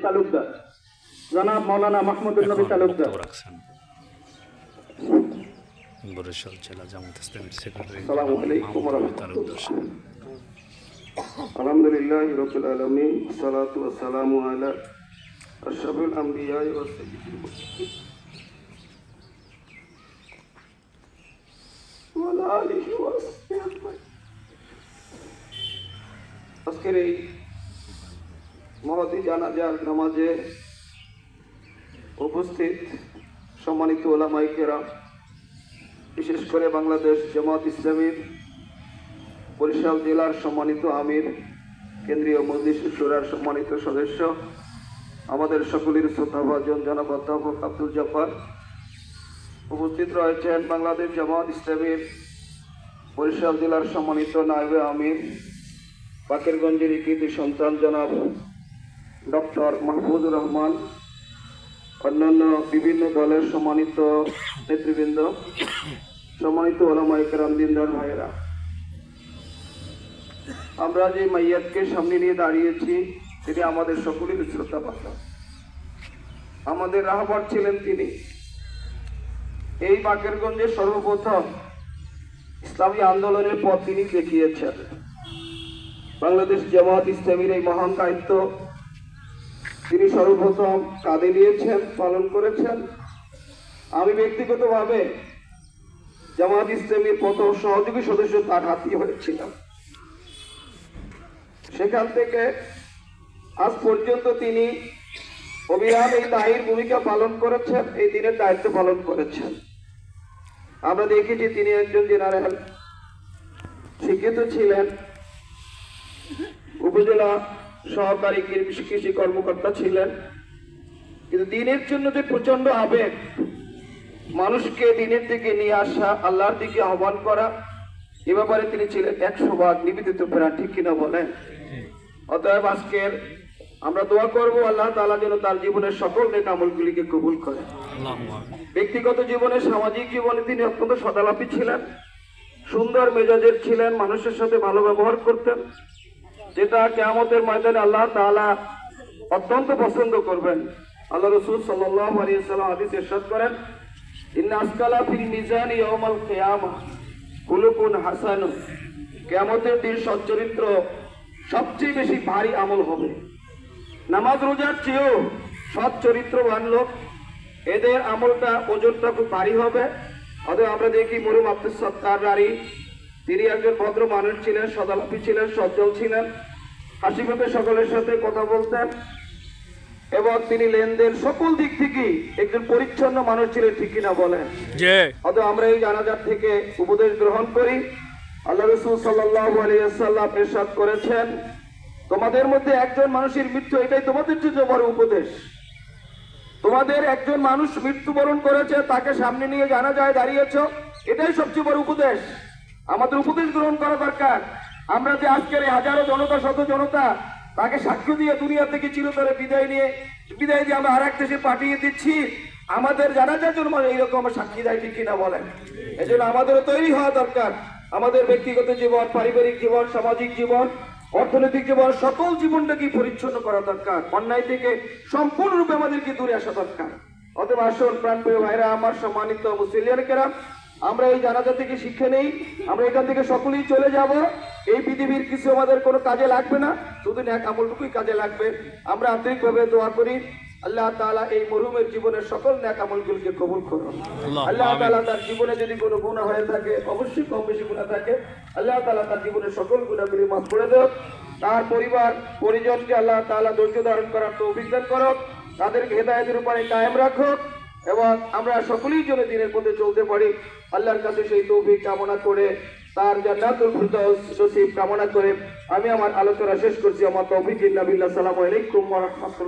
তালুকদার, জনাব মাওলানা মাহমুদুল নবী তালুকদার। বরিশাল জেলা জামাত ইসলামীর সেক্রেটারি আসসালামু আলাইকুম ওয়া তালুকদার। আলহামদুলিল্লাহি রাব্বিল আলামিন, সালাতু ওয়া সালামু আলা আশরাফিল আমবিয়া ওয়া সাইয়্যিদিল মুরসালিন ওয়া আলা আলিহি ওয়া সাহবিহি। আজকের এই মহতী জানাজার নামাজে উপস্থিত সম্মানিত উলামায়ে কেরাম, বিশেষ করে বাংলাদেশ জামাত ইসলামীর বরিশাল জেলার সম্মানিত আমির, কেন্দ্রীয় মজলিস শুরার সম্মানিত সদস্য, আমাদের সকলের শ্রদ্ধাভাজন জনাব অধ্যাপক আব্দুল জব্বার, উপস্থিত রয়েছেন বাংলাদেশ জামাত ইসলামীর বরিশাল জেলার সম্মানিত নায়েবে আমির, বাকেরগঞ্জের কৃতি সন্তান জনাব ডক্টর মাহফুজুর রহমান, অন্যান্য বিভিন্ন দলের সম্মানিত নেতৃবৃন্দ, সম্মানিত উলামায়ে কেরাম, দিনদার ভাইয়েরা, আমরা যে মাইয়াতকে সামনে নিয়ে দাঁড়িয়েছি তিনি আমাদের সকলের শ্রদ্ধাপাত্র। আমাদের রাহবার ছিলেন তিনি। এই বাকেরগঞ্জের সর্বপ্রথম ইসলামী আন্দোলনের পথ তিনি দেখিয়েছেন। বাংলাদেশ জামাত ইসলামীর এই মহান দায়িত্ব তিনি সর্বপ্রথম কাঁধে নিয়েছেন, পালন করেছেন। আমি ব্যক্তিগতভাবে জামাত ইসলামীর প্রথম সহযোগী সদস্য তার হাতই হয়েছিলাম। সেখান থেকে আজ পর্যন্ত তিনি অবিরাম এই দায়ীর ভূমিকা পালন করেছেন, এই দিনের দায়িত্ব পালন করেছেন। আমরা দেখেছি তিনি একজন জেনারেল, শিক্ষিত ছিলেন, উপজেলা সহকারী কৃষি কর্মকর্তা ছিলেন, কিন্তু দিনের জন্য যে প্রচন্ড আবেগ, মানুষকে দিনের দিকে নিয়ে আসা, আল্লাহর দিকে আহ্বান করা, এ ব্যাপারে তিনি ছিলেন 100% নিবেদিত প্রাণ, ঠিক কিনা বলেন? অতএব আজকের আমরা দোয়া করবো আল্লাহ তাআলা যেন তার জীবনের সকল নেক আমলগুলিকে কবুল করে। ব্যক্তিগত জীবনে, সামাজিক জীবনে তিনি অত্যন্ত সদালাপী ছিলেন, সুন্দর মেজাজের ছিলেন, মানুষের সাথে ভালো ব্যবহার করতেন, যেটা কিয়ামতের ময়দানে আল্লাহ তাআলা অত্যন্ত পছন্দ করবেন। আল্লাহ রাসূল সাল্লাল্লাহু আলাইহি ওয়াসাল্লাম হাদিসে ইরশাদ করেন, ইন্না আসকালা ফিল মিজানি ইয়াউমাল কিয়ামা খুলুকুন হাসানুন। কিয়ামতের দিন সচ্চরিত্র সবচেয়ে বেশি ভারী আমল হবে। নামাজ রোজার চেয়েও সৎ চরিত্রবান লোক, এদের আমলটা, ওজনটা খুব ভারী হবে। অতএব আমরা দেখি মরহুম আব্দুস সত্তার রারি, তিনি একজন ভদ্র মানুষ ছিলেন, সদালাপী ছিলেন, সজ্জল ছিলেন, হাসি মুখে সকলের সাথে কথা বলতেন এবং তিনি লেনদেন সকল দিক থেকেই একজন পরিচ্ছন্ন মানুষ ছিলেন, ঠিক কিনা বলেন? অতএব আমরা এই জানাজার থেকে উপদেশ গ্রহণ করি। আল্লাহ রাসূল সাল্লাল্লাহু আলাইহি ওয়াসাল্লাম ইরশাদ করেছেন, তোমাদের মধ্যে একজন মানুষের মৃত্যু, এটাই তোমাদের জন্য বড় উপদেশ। তোমাদের একজন মানুষ মৃত্যুবরণ করেছে, তাকে সামনে নিয়ে জানাজায় দাঁড়িয়েছো, এটাই সবচেয়ে বড় উপদেশ। আমাদের উপদেশ গ্রহণ করা দরকার। আমরা যে আজকের এই হাজারো জনতা, শত জনতা তাকে সাক্ষ্য দিয়ে দুনিয়া থেকে চিরতরে বিদায় দিয়ে আমরা আরেক দেশে পাঠিয়ে দিচ্ছি, আমাদের জানাজার জন্য এইরকম সাক্ষী দেয়, ঠিক কিনা বলেন? এই জন্য আমাদেরও তৈরি হওয়া দরকার। আমাদের ব্যক্তিগত জীবন, পারিবারিক জীবন, সামাজিক জীবন, অর্থনৈতিক জীবন, সকল জীবনটাকে পরিচ্ছন্ন করা দরকার। অন্যায় থেকে সম্পূর্ণরূপে আমাদেরকে দূরে আসা দরকার। অতএব আসুন প্রাণপ্রিয় ভাইরা আমার, সম্মানিত মুসলিয়ান কেরাম, আমরা এই জানাজা থেকে শিক্ষা নেই। আমরা এখান থেকে সকলেই চলে যাব। এই পৃথিবীর কিছু আমাদের কোনো কাজে লাগবে না, শুধু নেক আমলটুকুই কাজে লাগবে। আমরা আন্তরিকভাবে দোয়া করি আল্লাহ তাআলা এই মরহুমের জীবনের সকল নেক আমলগুলোকে কবুল করুন। আল্লাহ তাআলা তার জীবনে যদি কোনো গুনাহ হয়ে থাকে, অবশ্যই কম বেশি গুনাহ থাকে, আল্লাহ তাআলা তার জীবনের সকল গুনাহগুলি মাফ করে দেন। তার পরিবার পরিজনকে আল্লাহ তাআলা ধৈর্য ধারণ করার তৌফিক দান করুন, তাদেরকে হেদায়েতের উপরে কায়েম রাখুন এবং আমরা সকলেই যেন দিনের পথে চলতে পারি। আল্লাহর কাছে সেই তৌফিক কামনা করে, তার জান্নাতুল ফিরদাউস নসিব কামনা করে আমি আমার আলোচনা শেষ করছি। আমার তৌফিক ইল্লা বিল্লাহ। আসসালামু আলাইকুম ওয়া রাহমাতুল্লাহ।